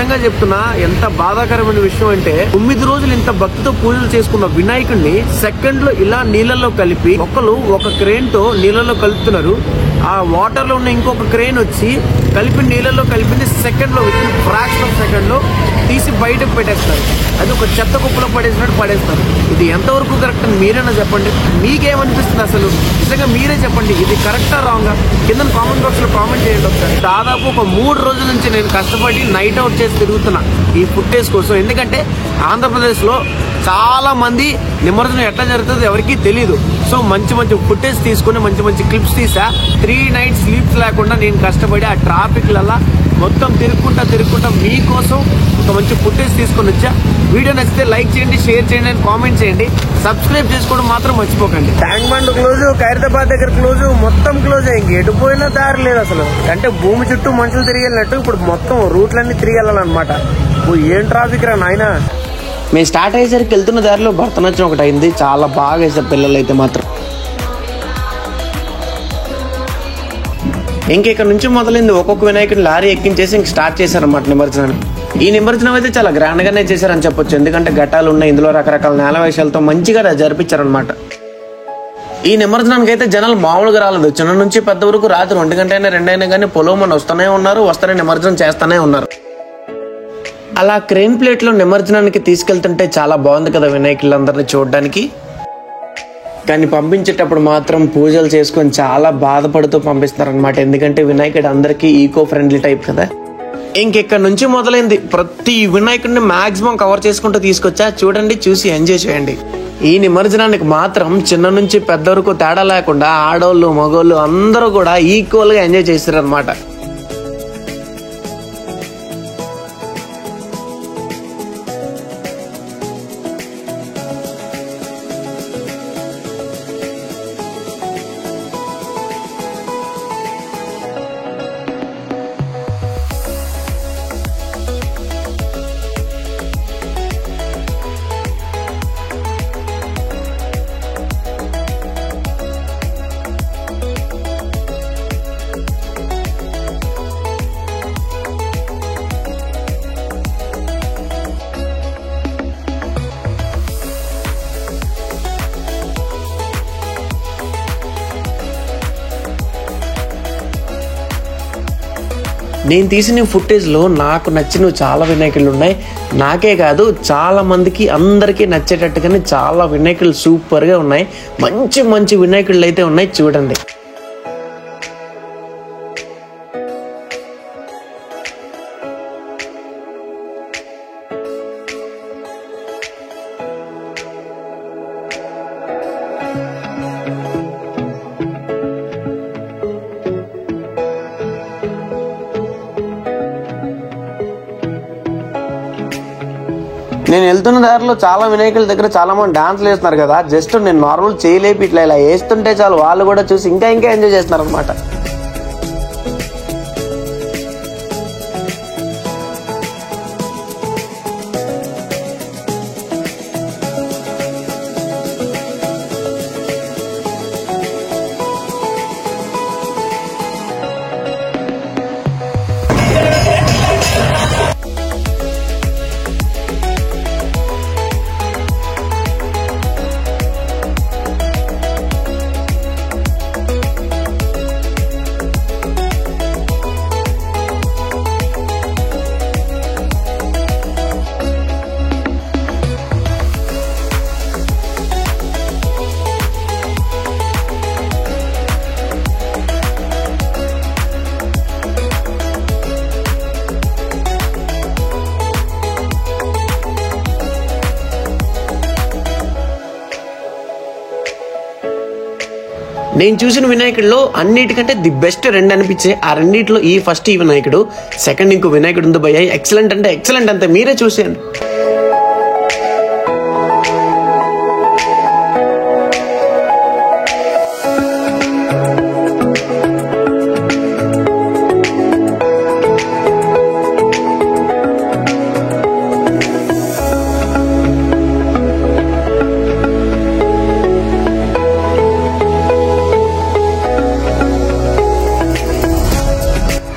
నిజంగా చెప్తున్నా, ఎంత బాధాకరమైన విషయం అంటే 9 రోజులు ఇంత భక్తితో పూజలు చేసుకున్న వినాయకుడిని సెకండ్ లో ఇలా నీళ్ళల్లో కలిపి ఒకరు ఒక క్రేన్ తో నీళ్ళలో కలుపుతున్నారు. ఆ వాటర్ లో ఉన్న ఇంకొక క్రేన్ వచ్చి కలిపి నీళ్ళలో కలిపింది సెకండ్ లో, విత్ ఫ్రాక్షన్ ఆఫ్ సెకండ్ లో తీసి బయటకు పెట్టేస్తారు. అది ఒక చెత్త కుప్పలో పడేసినట్టు పడేస్తారు. ఇది ఎంతవరకు కరెక్ట్ అని మీరైనా చెప్పండి. మీకేమనిపిస్తుంది అసలు? నిజంగా మీరే చెప్పండి, ఇది కరెక్టా రాంగా? కింద కామెంట్ బాక్స్ లో కామెంట్ చేయండి ఒకసారి. దాదాపు ఒక 3 రోజుల నుంచి నేను కష్టపడి నైట్ అవుట్ చేసి తిరుగుతున్నా ఈ ఫుటేజ్ కోసం. ఎందుకంటే ఆంధ్రప్రదేశ్ లో చాలా మంది నిమజ్జనం ఎట్లా జరుగుతుందో ఎవరికీ తెలియదు. సో మంచి మంచి ఫుటేజ్ తీసుకుని మంచి మంచి క్లిప్స్ తీసా. 3 nights స్లీప్స్ లేకుండా నేను కష్టపడి ఆ ట్రాఫిక్లల్లా మొత్తం తిరుగుకుంటా మీకోసం ఒక మంచి ఫుటేజ్ తీసుకొని వచ్చా. వీడియో నచ్చితే లైక్ చేయండి, షేర్ చేయండి అండ్ కామెంట్ చేయండి. సబ్స్క్రైబ్ చేసుకోవడం మాత్రం మర్చిపోకండి. ట్యాంక్ బండ్ క్లోజ్, ఖైరతాబాద్ దగ్గర క్లోజ్, మొత్తం క్లోజ్. ఇంక ఎటు పోయినా దారి లేదు అసలు. అంటే భూమి చుట్టూ మనుషులు తిరిగి వెళ్ళినట్టు ఇప్పుడు మొత్తం రూట్లన్నీ తిరిగి వెళ్ళాలన్నమాట. ఏం ట్రాఫిక్ రా నాయన. మేము స్టార్ట్ అయ్యేసరికి వెళ్తున్న దారిలో భరతనాట్యం ఒకటి అయింది. చాలా బాగా వేసారు పిల్లలు అయితే మాత్రం. ఇక్కడ నుంచి మొదలైంది. ఒక్కొక్క వినాయకుడిని లారీ ఎక్కించేసి ఇంక స్టార్ట్ చేశారన్నమాట నిమజ్జనాన్ని. ఈ నిమజ్జనం అయితే చాలా గ్రాండ్ గానే చేశారని చెప్పొచ్చు. ఎందుకంటే ఘటాలు ఉన్నాయి, ఇందులో రకరకాల నేల వేషాలతో మంచిగా జరిపించారనమాట. ఈ నిమజ్జనానికి అయితే జనాలు మామూలుగా రాలేదు. చిన్న నుంచి పెద్ద వరకు రాత్రి 1 గంట అయినా 2 అయినా కానీ పొలవమని వస్తూనే ఉన్నారు, వస్తూనే నిమజ్జనం చేస్తూనే ఉన్నారు. అలా క్రెయిన్ ప్లేట్ లో నిమజ్జనానికి తీసుకెళ్తుంటే చాలా బాగుంది కదా వినాయకులందరినీ చూడడానికి. కానీ పంపించేటప్పుడు మాత్రం పూజలు చేసుకొని చాలా బాధపడుతూ పంపిస్తారనమాట. ఎందుకంటే వినాయకుడు అందరికీ ఈకో ఫ్రెండ్లీ టైప్ కదా. ఇక్కడ నుంచి మొదలైంది. ప్రతి వినాయకుడిని మాక్సిమం కవర్ చేసుకుంటూ తీసుకొచ్చా. చూడండి, చూసి ఎంజాయ్ చేయండి. ఈ నిమజ్జనానికి మాత్రం చిన్న నుంచి పెద్ద వరకు తేడా లేకుండా ఆడోళ్ళు మగోళ్ళు అందరూ కూడా ఈక్వల్ గా ఎంజాయ్ చేస్తారనమాట. నేను తీసిన ఫుటేజ్ లో నాకు నచ్చిన చాలా వినాయకులు ఉన్నాయి. నాకే కాదు, చాలా మందికి అందరికీ నచ్చేటట్టుగానే చాలా వినాయకులు సూపర్ గా ఉన్నాయి. మంచి మంచి వినాయకులు అయితే ఉన్నాయి, చూడండి. నేను వెళ్తున్న దారిలో చాలా వినాయకుల దగ్గర చాలా మంది డాన్స్లు వేస్తున్నారు కదా. జస్ట్ నేను నార్మల్ చేయలేపి ఇట్లా ఇలా వేస్తుంటే చాలు, వాళ్ళు కూడా చూసి ఇంకా ఎంజాయ్ చేస్తున్నారు అనమాట. నేను చూసిన వినాయకుడిలో అన్నిటికంటే ది బెస్ట్ 2 అనిపించే. ఆ రెండిట్లో ఈ ఫస్ట్ ఈ వినాయకుడు, సెకండ్ ఇంకో వినాయకుడు ఉంది భయ్య. ఎక్సలెంట్ అంటే ఎక్సలెంట్, అంతే. మీరే చూసేయండి.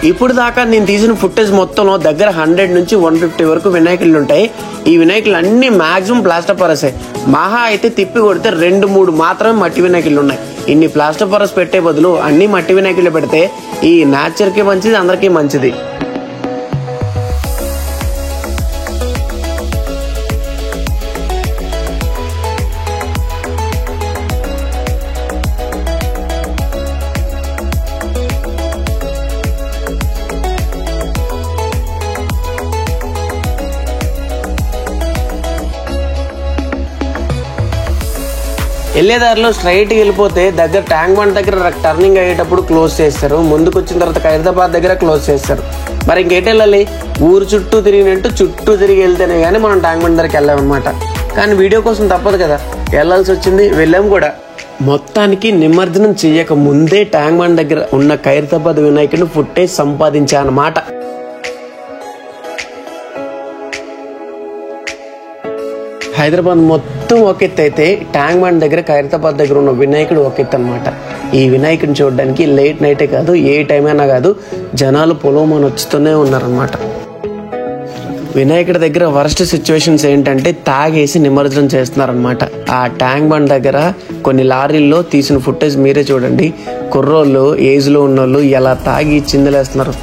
ఈ ఇప్పుడు దాకా నేను తీసిన ఫుటేజ్ మొత్తంలో దగ్గర 100 నుంచి 150 వరకు వినాయకులు ఉంటాయి. ఈ వినాయకులు అన్ని మాక్సిమం ప్లాస్టర్ పరసే. మహా అయితే తిప్పి కొడితే 2-3 మాత్రమే మట్టి వినాయకులు ఉన్నాయి. ఇన్ని ప్లాస్టర్ పరస్ పెట్టే బదులు అన్ని మట్టి వినాయకులు పెడితే ఈ నేచర్ కి మంచిది, అందరికీ మంచిది. వెళ్ళేదారిలో స్ట్రైట్ వెళ్ళిపోతే దగ్గర ట్యాంక్ బండ్ దగ్గర టర్నింగ్ అయ్యేటప్పుడు క్లోజ్ చేస్తారు. ముందుకు వచ్చిన తర్వాత ఖైరతాబాద్ దగ్గర క్లోజ్ చేస్తారు. మరి ఇంకేటి వెళ్ళాలి? ఊరు చుట్టూ తిరిగినట్టు చుట్టూ తిరిగి వెళ్తేనే కానీ మనం ట్యాంక్ బండ్ దగ్గరికి వెళ్ళామన్నమాట. కానీ వీడియో కోసం తప్పదు కదా, వెళ్ళాల్సి వచ్చింది, వెళ్ళాం కూడా. మొత్తానికి నిమజ్జనం చేయక ముందే ట్యాంక్ బండ్ దగ్గర ఉన్న ఖైరతాబాద్ వినాయకుడిని ఫుటేజ్ సంపాదించా అన్నమాట. హైదరాబాద్ మొత్తం ఒక ఎత్తు అయితే ట్యాంక్ బండ్ దగ్గర ఖైరతాబాద్ దగ్గర ఉన్న వినాయకుడు ఒక ఎత్తు అనమాట. ఈ వినాయకుడిని చూడడానికి లేట్ నైటే కాదు, ఏ టైం అయినా కాదు, జనాలు పొలోమని వచ్చుతూనే ఉన్నారనమాట. వినాయకుడి దగ్గర వరస్ట్ సిచ్యువేషన్స్ ఏంటంటే తాగేసి నిమజ్జనం చేస్తున్నారనమాట. ఆ ట్యాంక్ బండ్ దగ్గర కొన్ని లారీల్లో తీసిన ఫుటేజ్ మీరే చూడండి. కుర్రోళ్ళు, ఏజ్ లో ఉన్నోళ్ళు ఎలా తాగి చిందలేస్తున్నారు.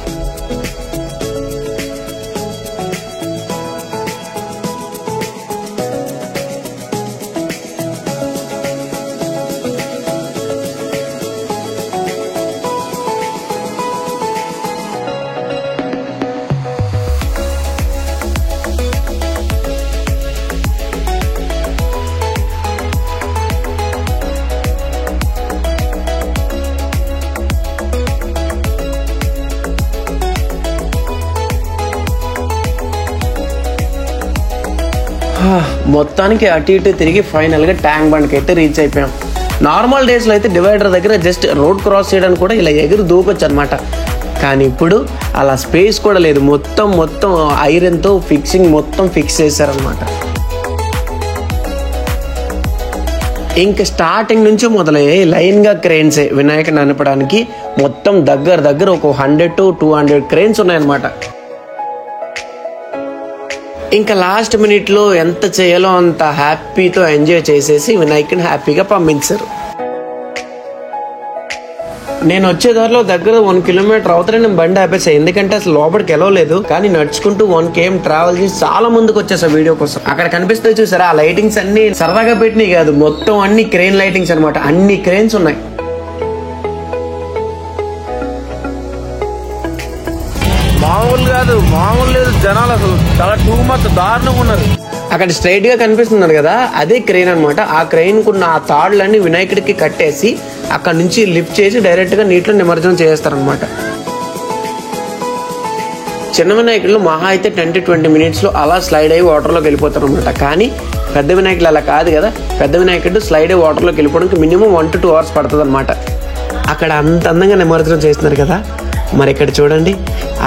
మొత్తానికి అటు ఇటు తిరిగి ఫైనల్ గా ట్యాంక్ బండ్ కి అయితే రీచ్ అయిపోయాం. నార్మల్ డేస్ లో అయితే డివైడర్ దగ్గర జస్ట్ రోడ్ క్రాస్ చేయడానికి కూడా ఇలా ఎగురు దూకొచ్చు అనమాట. కానీ ఇప్పుడు అలా స్పేస్ కూడా లేదు. మొత్తం ఐరన్ తో ఫిక్సింగ్ మొత్తం ఫిక్స్ చేశారనమాట. ఇంకా స్టార్టింగ్ నుంచి మొదలయ్యే లైన్ గా క్రేన్సే వినాయకుని నడపడానికి. మొత్తం దగ్గర ఒక 100 to 200 క్రేన్స్ ఉన్నాయన్నమాట. ఇంకా లాస్ట్ మినిట్ లో ఎంత చేయాలో అంత హ్యాపీతో ఎంజాయ్ చేసేసి వినాయకుని హ్యాపీగా పంపించారు. నేను వచ్చే దారిలో దగ్గర 1 కిలోమీటర్ అవుతానే నేను బండి ఆపేసా. ఎందుకంటే అసలు లోపలికి వెళ్ళలేదు. కానీ నడుచుకుంటూ 1 km ట్రావెల్ చేసి చాలా ముందుకు వచ్చేసా వీడియో కోసం. అక్కడ కనిపిస్తాయి చూసారా, ఆ లైటింగ్స్ అన్ని సరదాగా పెట్టినవి కాదు, మొత్తం అన్ని క్రేన్ లైటింగ్స్ అనమాట. అన్ని క్రేన్స్ ఉన్నాయి. మామూలు లేదు, జనాలు అసలు చాలా టూ మచ్ దారుణంగా ఉన్నారు. అక్కడ స్ట్రైట్ గా కనిపిస్తున్నారు కదా, అదే క్రెయిన్ అనమాట. ఆ క్రెయిన్ కున్న ఆ తాడులన్నీ వినాయకుడికి కట్టేసి అక్కడ నుంచి లిఫ్ట్ చేసి డైరెక్ట్ గా నీటిలో నిమజ్జనం చేస్తారనమాట. చిన్న వినాయకులు మహా అయితే 10 to 20 minutes లో అలా స్లైడ్ అయ్యి వాటర్ లోకి వెళ్ళిపోతారు అనమాట. కానీ పెద్ద వినాయకులు అలా కాదు కదా. పెద్ద వినాయకుడు స్లైడ్ అయ్యి వాటర్ లోకి వెళ్ళిపోవడానికి మినిమం 1 to 2 hours పడుతుంది అనమాట. అక్కడ అంత అందంగా నిమజ్జనం చేస్తున్నారు కదా. మరి ఇక్కడ చూడండి,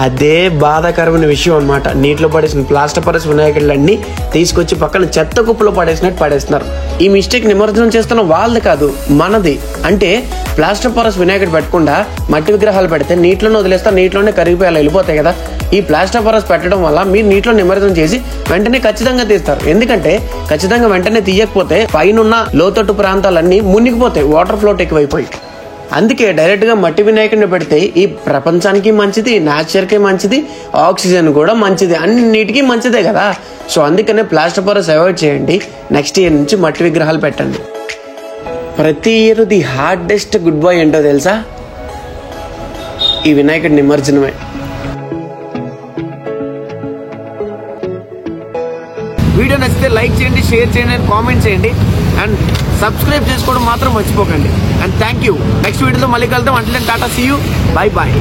అదే బాధాకరమైన విషయం అనమాట. నీటిలో పడేసిన ప్లాస్టర్ పరస్ వినాయకులన్నీ తీసుకొచ్చి పక్కన చెత్త కుప్పలో పడేసినట్టు పడేస్తున్నారు. ఈ మిస్టేక్ నిమజ్జనం చేస్తున్న వాళ్ళది కాదు, మనది. అంటే ప్లాస్టర్ పరస్ వినాయకుడు పెట్టకుండా మట్టి విగ్రహాలు పెడితే నీటిలోనే వదిలేస్తారు, నీటిలోనే కరిగిపోయి వెళ్ళిపోతాయి కదా. ఈ ప్లాస్టర్ పరస్ పెట్టడం వల్ల మీరు నీటిలో నిమజ్జనం చేసి వెంటనే ఖచ్చితంగా తీస్తారు. ఎందుకంటే ఖచ్చితంగా వెంటనే తీయకపోతే పైన లోతట్టు ప్రాంతాలన్నీ మునిగిపోతాయి, వాటర్ ఫ్లోట్ ఎక్కువైపోయి. అందుకే డైరెక్ట్ గా మట్టి వినాయకుడిని పెడితే ఈ ప్రపంచానికి మంచిది, నేచర్ కి మంచిది, ఆక్సిజన్ కూడా మంచిది, అన్నిటికీ మంచిదే కదా. సో అందుకనే ప్లాస్టర్ పరస్ అవాయిడ్ చేయండి. నెక్స్ట్ ఇయర్ నుంచి మట్టి విగ్రహాలు పెట్టండి. ప్రతి year the hardest good bye ఏంటో తెలుసా? ఈ వినాయకుడి నిమజ్జనమే. వీడియో నచ్చితే లైక్ చేయండి, షేర్ చేయండి, కామెంట్ చేయండి అండ్ సబ్స్క్రైబ్ చేసుకోవడం మాత్రం మర్చిపోకండి. And thank you. నెక్స్ట్ వీడియోతో మళ్ళీ కలుద్దాం. అంటే tata, see you, bye bye.